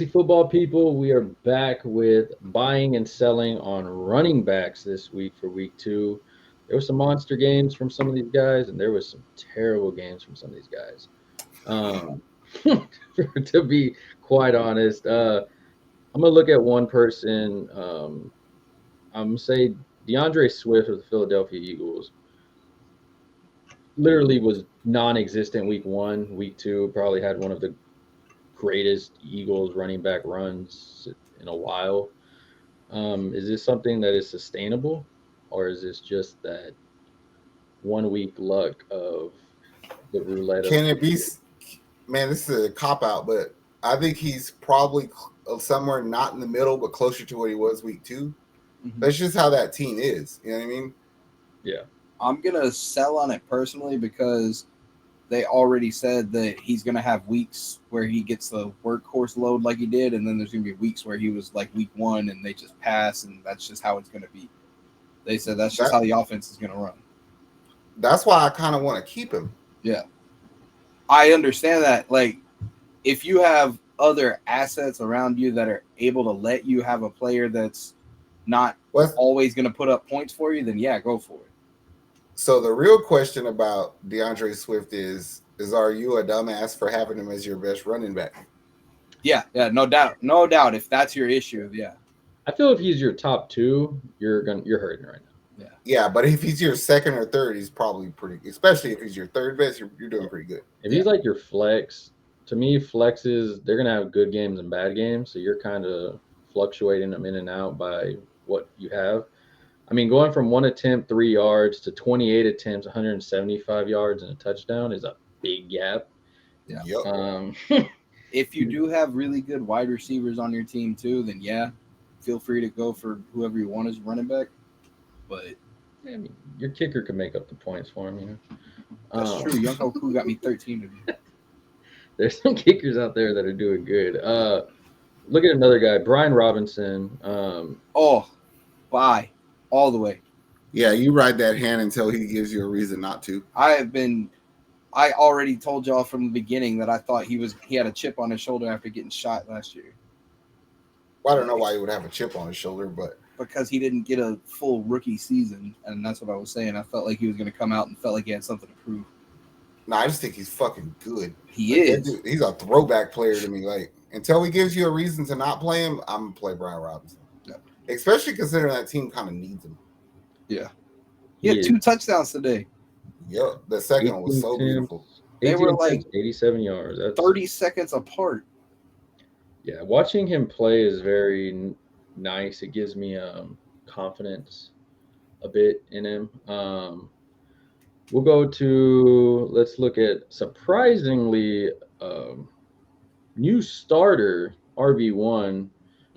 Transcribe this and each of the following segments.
Football people, we are back with buying and selling on running backs this week for week two. There were some monster games from some of these guys, and there was some terrible games from some of these guys. Um, to be quite honest, I'm gonna look at one person. I'm gonna say DeAndre Swift of the Philadelphia Eagles literally was non-existent week one. Week two probably had one of the greatest Eagles running back runs in a while. Is this something that is sustainable, or is this just that 1 week luck of the roulette of Can it be? people? Man, this is a cop out, but I think he's probably somewhere not in the middle, but closer to what he was week 2. Mhm. That's just how that team is. You know what I mean? Yeah, I'm gonna sell on it personally because they already said that he's gonna have weeks where he gets the workhorse load like he did, and then there's gonna be weeks where he was like week one and they just pass, and that's just how it's gonna be. They said that's just That how the offense is gonna run. that's why I kind of want to keep him. Yeah, I understand that. Like, if you have other assets around you that are able to let you have a player that's not What's, always gonna put up points for you, then yeah, go for it. so the real question about DeAndre Swift is are you a dumbass for having him as your best running back? Yeah, no doubt, no doubt. If that's your issue, yeah, I feel if he's your top two, you're hurting right now. yeah. Yeah, but if he's your second or third, he's probably pretty. Especially if he's your third best, you're doing Yeah. pretty good. If Yeah. he's like your flex, to me, flexes they're gonna have good games and bad games, so you're kind of fluctuating them in and out by what you have. I mean, going from one attempt 3 yards to 28 attempts, 175 yards and a touchdown is a big gap. Yeah. Yep. Um, If you do have really good wide receivers on your team too, then yeah, feel free to go for whoever you want as running back. But I mean, your kicker could make up the points for him. that's Um, true. Young Hoku got me 13 of you. there's some kickers out there that are doing good. Look at another guy, Brian Robinson. Oh, bye, all the way. Yeah, you ride that hand until he gives you a reason not to. I already told y'all from the beginning that I thought he had a chip on his shoulder after getting shot last year. Well, I don't know why he would have a chip on his shoulder, but Because he didn't get a full rookie season, and that's what I was saying. I felt like he was going to come out and felt like he had something to prove. no, I just think he's fucking good. He Like, that is. dude, he's a throwback player to me. Like until he gives you a reason to not play him, I'm gonna play Brian Robinson. Yeah. Especially considering that team kind of needs him. Yeah. He had 2 touchdowns today. Yep, the second one was so beautiful. They 18 were attempts, like 87 yards. That's 30 seconds apart. Yeah, watching him play is very nice. It gives me confidence a bit in him. We'll go to let's look at surprisingly um, new starter RB1.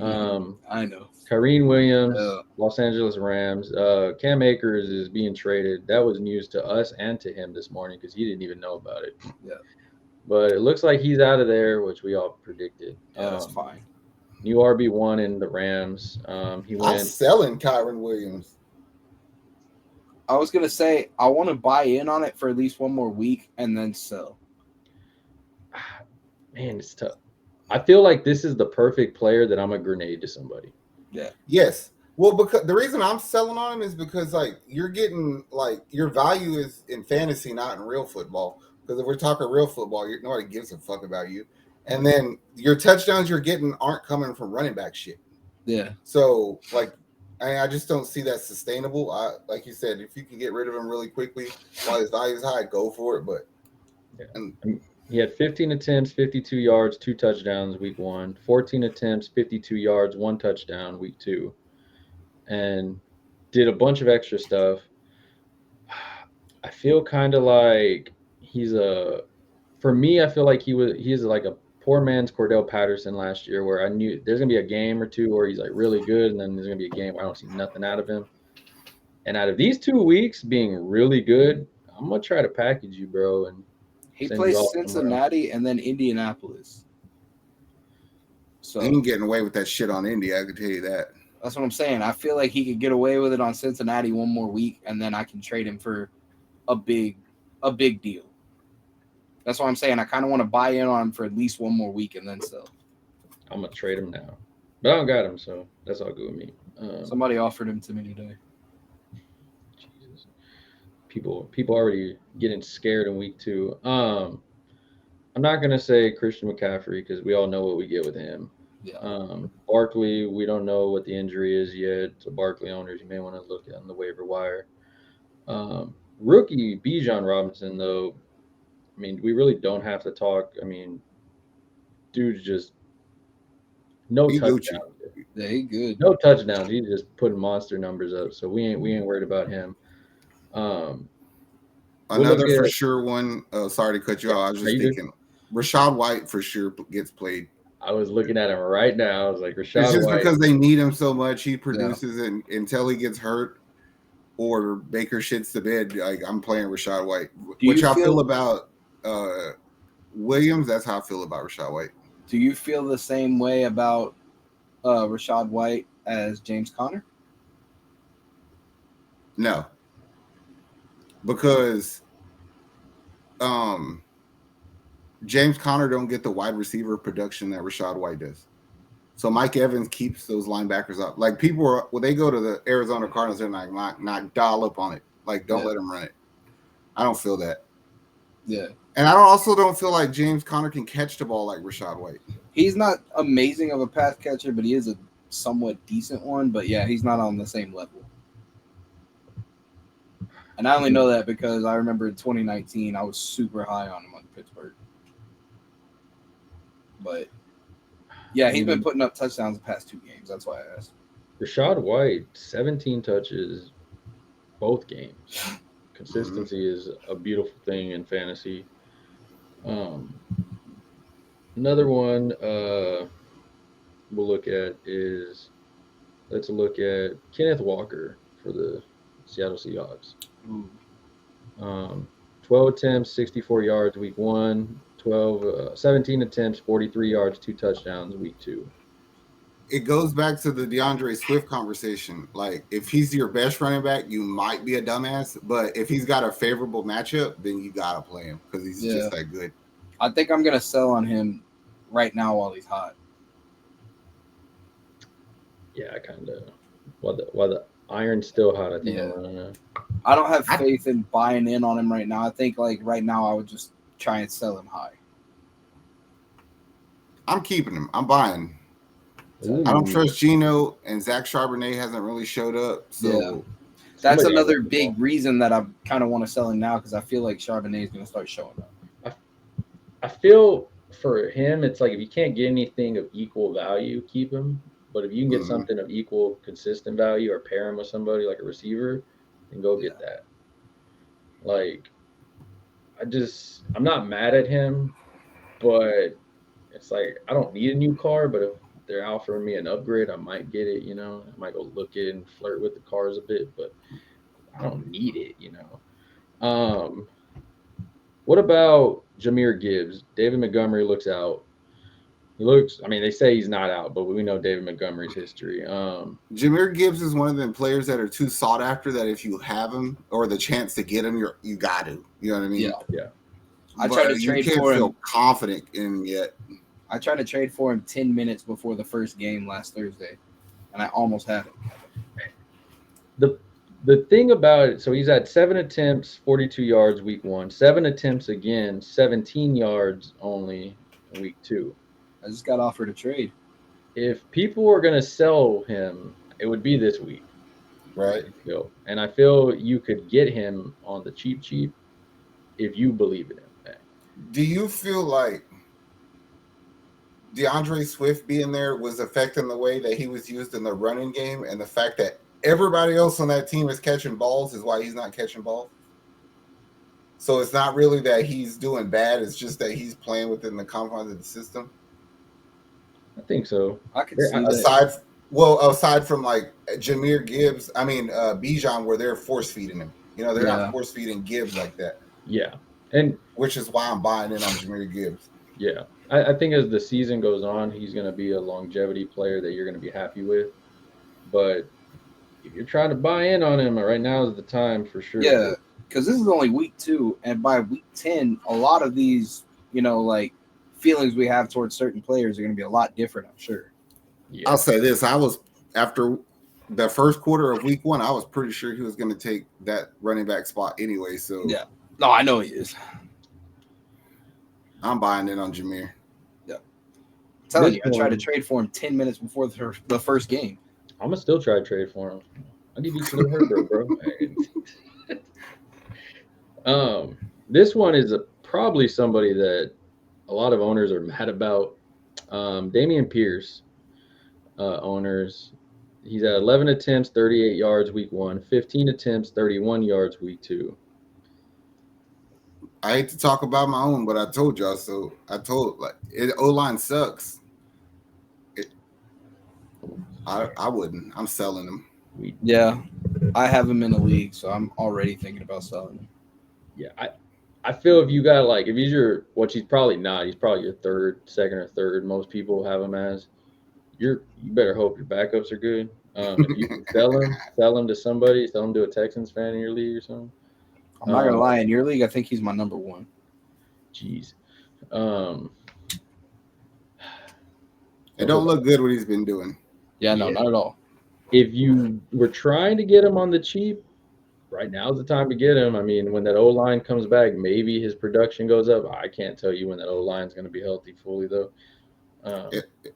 I know. Kyrene Williams, Los Angeles Rams. Cam Akers is being traded. That was news to us and to him this morning because he didn't even know about it. Yeah. But it looks like he's out of there, which we all predicted. Yeah, that's fine. New RB1 in the Rams. He I'm went. selling Kyron Williams. I was going to say, I want to buy in on it for at least one more week and then sell. Man, it's tough. I feel like this is the perfect player that I'm a grenade to somebody. Yeah. Yes. Well, because the reason I'm selling on him is because like you're getting like your value is in fantasy, not in real football. Because if we're talking real football, nobody gives a fuck about you. And then your touchdowns you're getting aren't coming from running back shit. Yeah. So like I just don't see that sustainable. Like you said, if you can get rid of him really quickly while his value is high, go for it. But Yeah. I mean, he had 15 attempts, 52 yards, 2 touchdowns week 1, 14 attempts, 52 yards, 1 touchdown week 2, and did a bunch of extra stuff. I feel kind of like for me, I feel like he's like a poor man's Cordell Patterson last year, where I knew there's gonna be a game or two where he's like really good, and then there's gonna be a game where I don't see nothing out of him. And out of these 2 weeks being really good, I'm gonna try to package you, bro, and He send plays you off somewhere else. Cincinnati and then Indianapolis. So he ain't getting away with that shit on Indy. I can tell you that. that's what I'm saying. I feel like he could get away with it on Cincinnati one more week, and then I can trade him for a big deal. That's what I'm saying. I kind of want to buy in on him for at least one more week and then sell. I'm gonna trade him now. But I don't got him, so that's all good with me. Somebody offered him to me today. Jesus. People already getting scared in week 2. I'm not gonna say Christian McCaffrey because we all know what we get with him. Yeah. Barkley, we don't know what the injury is yet. So Barkley owners, you may want to look on the waiver wire. Rookie Bijan Robinson, though, I mean, we really don't have to talk. I mean, dude's just no He Gucci. touchdowns. Yeah, he good. No touchdowns. He's just putting monster numbers up. So we ain't worried about him. Another for sure one. Sorry to cut you off. I was just thinking, Rachaad White for sure gets played. I was looking at him right now. I was like, Rachaad White. It's just because they need him so much. He produces until he gets hurt or Baker shits the bed. Like, I'm playing Rachaad White. What y'all feel about Williams? That's how I feel about Rachaad White. Do you feel the same way about Rachaad White as James Conner? No. Because James Conner don't get the wide receiver production that Rachaad White does. So Mike Evans keeps those linebackers up. Like, people are, when they go to the Arizona Cardinals, they're like, not dial up on it. Like, don't let them run it. I don't feel that. Yeah. And I also don't feel like James Conner can catch the ball like Rachaad White. He's not amazing of a pass catcher, but he is a somewhat decent one. But yeah, he's not on the same level. And I only know that because I remember in 2019, I was super high on him on Pittsburgh. But yeah, he's been putting up touchdowns the past 2 games. That's why I asked. Rachaad White, 17 touches, both games. Consistency is a beautiful thing in fantasy. Another one we'll look at is, let's look at Kenneth Walker for the Seattle Seahawks. 12 attempts, 64 yards week 1. 17 attempts, 43 yards, 2 touchdowns week 2. It goes back to the DeAndre Swift conversation. Like, if he's your best running back, you might be a dumbass. But if he's got a favorable matchup, then you got to play him because he's just that good. I think I'm going to sell on him right now while he's hot. Yeah, I kind of. While the iron's still hot, I think I'm running out. I don't have faith in buying in on him right now. I think, like, right now I would just try and sell him high. I'm keeping him. I'm buying. Ooh. I don't trust Geno, and Zach Charbonnet hasn't really showed up. So that's another big reason that I kind of want to sell him now because I feel like Charbonnet is going to start showing up. I feel for him, it's like if you can't get anything of equal value, keep him. But if you can get something of equal, consistent value or pair him with somebody like a receiver, then go get that. Like, I'm not mad at him, but it's like I don't need a new car, but if they're offering me an upgrade, I might get it, you know. I might go look it and flirt with the cars a bit, but I don't need it, you know. What about Jamir Gibbs? David Montgomery looks out. They say he's not out, but we know David Montgomery's history. Jamir Gibbs is one of them players that are too sought after that if you have him or the chance to get him, you got to. You know what I mean? Yeah. I tried to trade for him. You can't feel confident in him yet. I tried to trade for him 10 minutes before the first game last Thursday, and I almost had him. The thing about it, so he's had 7 attempts, 42 yards week 1, 7 attempts again, 17 yards only in week 2. I just got offered a trade. If people were going to sell him, it would be this week. Right. And I feel you could get him on the cheap if you believe in him. Do you feel like DeAndre Swift being there was affecting the way that he was used in the running game, and the fact that everybody else on that team is catching balls is why he's not catching balls? So it's not really that he's doing bad, it's just that he's playing within the confines of the system? I think so. I could see that. Aside from like Jamir Gibbs, Bijan, where they're force feeding him. You know, they're not force feeding Gibbs like that. Yeah. And which is why I'm buying in on Jamir Gibbs. Yeah. I think as the season goes on, he's going to be a longevity player that you're going to be happy with. But if you're trying to buy in on him, right now is the time for sure. Yeah, because this is only week 2, and by week 10, a lot of these, like feelings we have towards certain players are going to be a lot different, I'm sure. Yeah. I'll say this: after the first quarter of week 1, I was pretty sure he was going to take that running back spot anyway. So yeah, no, I know he is. I'm buying in on Jamir. Yeah, I'm telling you, I tried to trade for him 10 minutes before the first game. I'm gonna still try to trade for him. I'll give you to the Herbert, bro. This one is probably somebody that a lot of owners are mad about. Damien Pierce, owners. He's at 11 attempts, 38 yards week 1, 15 attempts, 31 yards week 2. I hate to talk about my own, but I told y'all so. O-line sucks. I wouldn't. I'm selling him. Yeah, I have him in the league, so I'm already thinking about selling him. Yeah, I feel if you got if he's which he's probably not, he's probably your second or third. Most people have him as. You better hope your backups are good. If you can sell him to somebody, sell him to a Texans fan in your league or something. I'm not gonna lie, in your league, I think he's my number 1. Jeez. It don't look good what he's been doing. Yeah, no, not at all. If you were trying to get him on the cheap, right now is the time to get him. I mean, when that O-line comes back, maybe his production goes up. I can't tell you when that O-line is going to be healthy fully, though.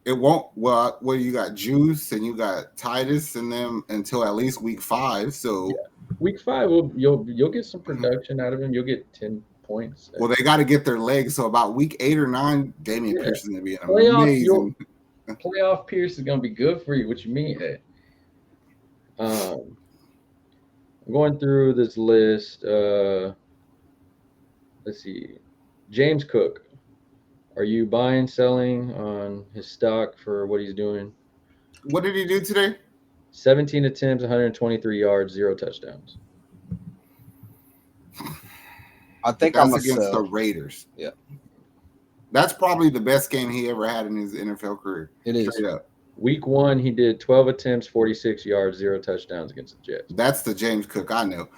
It won't. Well, you got Juice and you got Titus and them until at least week 5. So week 5, you'll get some production out of him. You'll get 10 points. Well, they got to get their legs. So about week 8 or 9, Damien Pierce is going to be an amazing. Playoff Pierce is going to be good for you. What you mean? I'm going through this list. Let's see. James Cook. Are you buying, selling on his stock for what he's doing? What did he do today? 17 attempts, 123 yards, 0 touchdowns. I think that's against the Raiders. Yeah. That's probably the best game he ever had in his NFL career. It is. Straight up. Week 1, he did 12 attempts, 46 yards, 0 touchdowns against the Jets. That's the James Cook I know.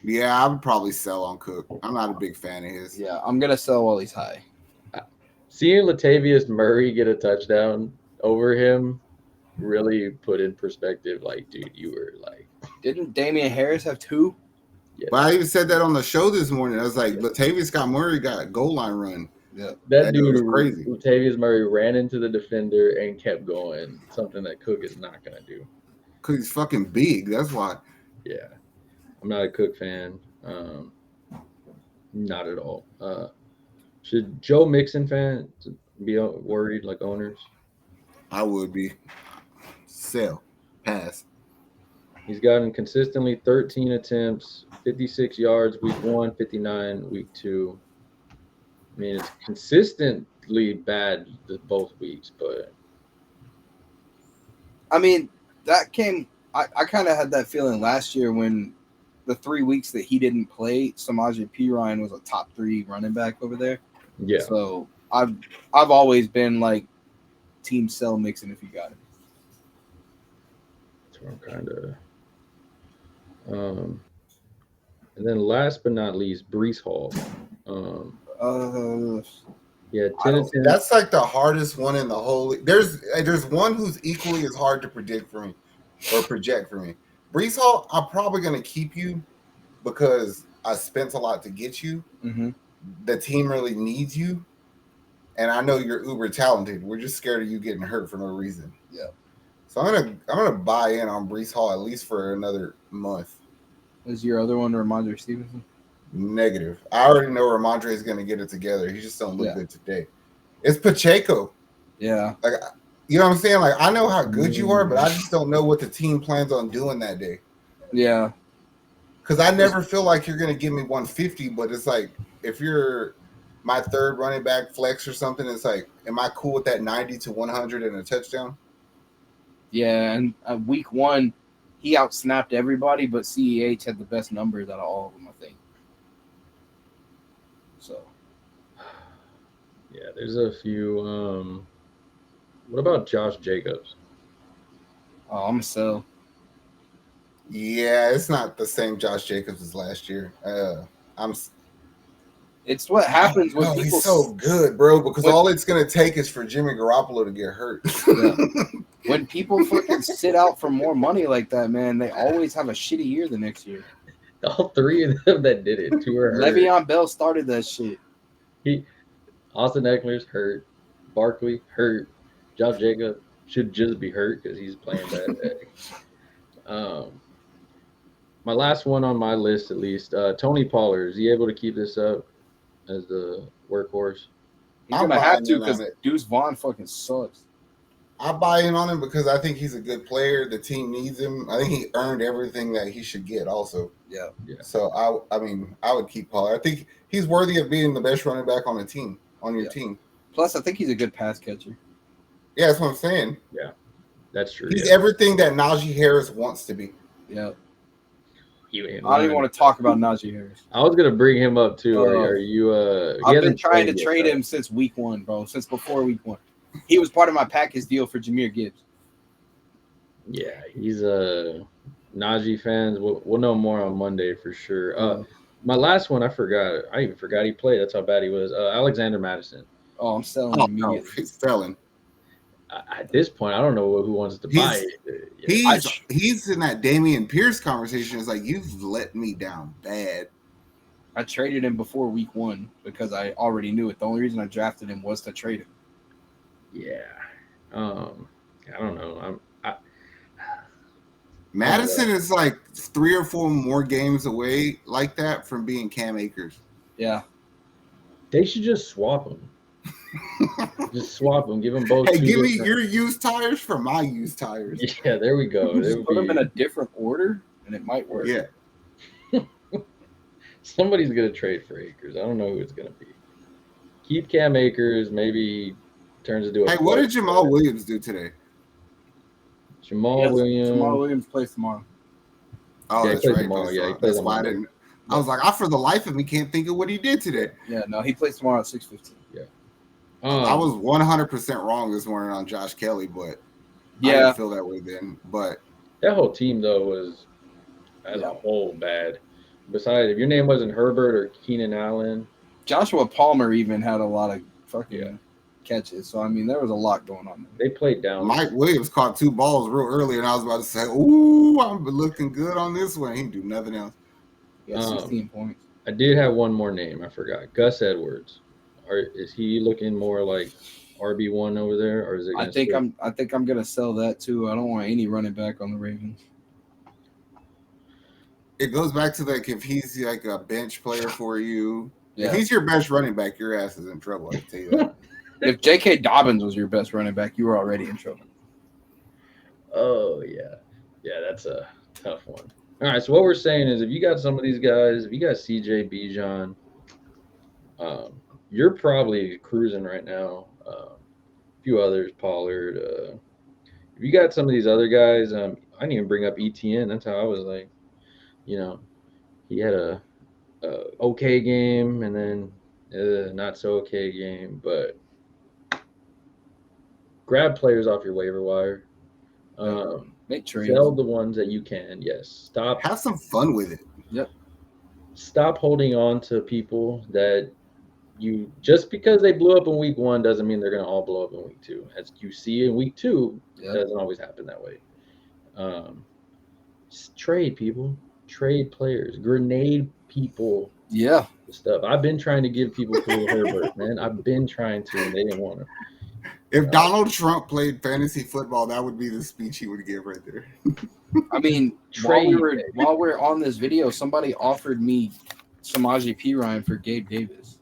Yeah, I would probably sell on Cook. I'm not a big fan of his. Yeah, I'm going to sell while he's high. Seeing Latavius Murray get a touchdown over him really put in perspective, dude, you were Didn't Damian Harris have 2? Yeah. But I even said that on the show this morning. I was like, Latavius Murray got goal line run. Yeah. That dude was crazy. Latavius Murray ran into the defender and kept going, something that Cook is not going to do. Because he's fucking big. That's why. Yeah. I'm not a Cook fan. Not at all. Should Joe Mixon fans be worried like owners? I would be. Sell. Pass. He's gotten consistently 13 attempts, 56 yards week 1, 59 week 2. I mean, it's consistently bad both weeks, but I mean, that came. I kind of had that feeling last year when the 3 weeks that he didn't play, Samaje Perine was a top 3 running back over there. Yeah. So I've always been team sell Mixon if you got it. That's what I'm kind of. And then last but not least, Breece Hall. Yeah, 10 attempts. That's the hardest one in the whole league. There's one who's equally as hard to predict for me or project for me. Breece Hall, I'm probably going to keep you because I spent a lot to get you. Mm-hmm. The team really needs you. And I know you're uber talented. We're just scared of you getting hurt for no reason. Yeah. So I'm gonna buy in on Breece Hall at least for another month. Is your other one Ramondre Stevenson? Negative. I already know Ramondre is going to get it together. He just don't look good today. It's Pacheco. Yeah. You know what I'm saying? I know how good you are, but I just don't know what the team plans on doing that day. Yeah. Because I never feel like you're going to give me 150, but it's if you're my third running back flex or something, it's am I cool with that 90 to 100 and a touchdown? Yeah, and week 1, he outsnapped everybody, but CEH had the best numbers out of all of them, I think. So. Yeah, there's a few. What about Josh Jacobs? Oh, I'm a sell. Yeah, it's not the same Josh Jacobs as last year. It's what happens when people. He's so good, bro. Because all it's gonna take is for Jimmy Garoppolo to get hurt. When people fucking sit out for more money like that, man, they always have a shitty year the next year. All three of them that did it. Two are hurt. Le'Veon Bell started that shit. Austin Eckler's hurt. Barkley hurt. Josh Jacobs should just be hurt because he's playing bad. My last one on my list, at least, Tony Pollard. Is he able to keep this up as the workhorse? He's gonna have to because Deuce Vaughn fucking sucks. I buy in on him because I think he's a good player. The team needs him. I think he earned everything that he should get. Also, yeah. So I would keep Pollard. I think he's worthy of being the best running back on the team, on your team. Plus, I think he's a good pass catcher. Yeah, that's what I'm saying. Yeah, that's true. He's everything that Najee Harris wants to be. Yeah. I don't even want to talk about Najee Harris. I was gonna bring him up too. Are you? I've been trying to trade him since week 1, bro. Since before week 1. He was part of my package deal for Jamir Gibbs. Yeah, he's Najee fans. We'll know more on Monday for sure. My last one, I forgot. I even forgot he played. That's how bad he was. Alexander Madison. Oh, I'm selling immediately. No, he's selling. At this point, I don't know who wants to buy it. He's in that Dameon Pierce conversation. It's like, you've let me down bad. I traded him before week 1 because I already knew it. The only reason I drafted him was to trade him. Yeah. I don't know. Madison is like 3 or 4 more games away like that from being Cam Akers. Yeah. They should just swap them. Just swap them. Give them both. Hey, give me your used tires for my used tires. Yeah, there we go. Just put them in a different order, and it might work. Yeah. Somebody's gonna trade for Akers. I don't know who it's gonna be. Keep Cam Akers. Maybe turns into a. Hey, what did Jamal Williams do today? Jamal Williams plays tomorrow. Oh, yeah, that's right. Tomorrow. Yeah, that's why I didn't. I was like, for the life of me, can't think of what he did today. Yeah, no, he plays tomorrow at 6:15. Yeah. I was 100% wrong this morning on Josh Kelly, but I didn't feel that way then. But that whole team though was as a whole bad. Besides, if your name wasn't Herbert or Keenan Allen, Joshua Palmer even had a lot of fucking catches. So I mean, there was a lot going on there. They played down. Mike Williams caught 2 balls real early, and I was about to say, "Ooh, I'm looking good on this one." He didn't do nothing else. Yeah, 16 points. I did have one more name. I forgot. Gus Edwards. Is he looking more like RB1 over there, or is it? I think I'm gonna sell that too. I don't want any running back on the Ravens. It goes back to like, if he's like a bench player for you, if he's your best running back, your ass is in trouble. I can tell you that. If J.K. Dobbins was your best running back, you were already in trouble. Oh yeah, that's a tough one. All right, so what we're saying is, if you got some of these guys, if you got CJ, Bijan, you're probably cruising right now. A few others, Pollard. If you got some of these other guys, I didn't even bring up ETN. That's how I was like, he had a okay game and then not so okay game. But grab players off your waiver wire. Make trades. Sell the ones that you can. Yes. Stop. Have some fun with it. Yep. Stop holding on to people that you just because they blew up in week 1 doesn't mean they're going to all blow up in week 2. As you see in week 2, it doesn't always happen that way. Trade people, trade players, grenade people. Yeah. stuff. I've been trying to give people Khalil Herbert, man. I've been trying to, and they didn't want to. If Donald Trump played fantasy football, that would be the speech he would give right there. I mean, while we're on this video, somebody offered me Samaje Perine for Gabe Davis.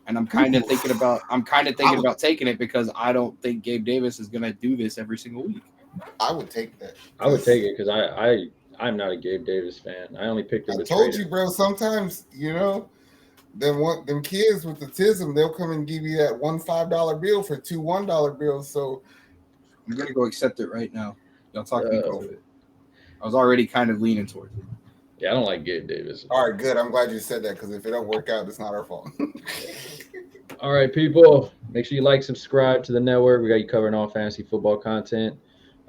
And I'm kind of thinking about taking it because I don't think Gabe Davis is going to do this every single week. I would take that. I would take it because I'm not a Gabe Davis fan. I only picked him. I told you, bro. Sometimes them kids with the tism, they'll come and give you that $5 bill for two $1 bills. So I'm gonna go accept it right now. Y'all talk me into it. I was already kind of leaning towards it. Yeah, I don't like Gabe Davis. All right, good. I'm glad you said that because if it don't work out, it's not our fault. All right, people. Make sure you like, subscribe to the network. We got you covering all fantasy football content.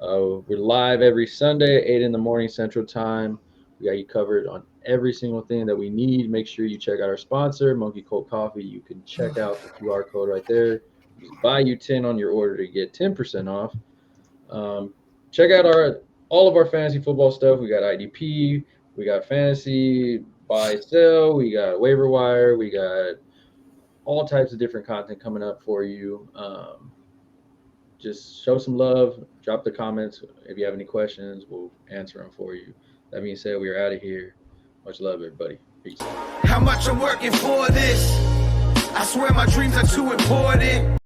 We're live every Sunday, 8 in the morning Central Time. We got you covered on every single thing that we need. Make sure you check out our sponsor, Monkey Cold Coffee. You can check out the QR code right there. Just buy you 10 on your order to get 10% off. Check out all of our fantasy football stuff. We got IDP, we got fantasy buy sell, we got waiver wire, we got all types of different content coming up for you. Just show some love, drop the comments. If you have any questions, we'll answer them for you. That being said, we are out of here. Much love, everybody. Peace. How much I'm working for this? I swear my dreams are too important.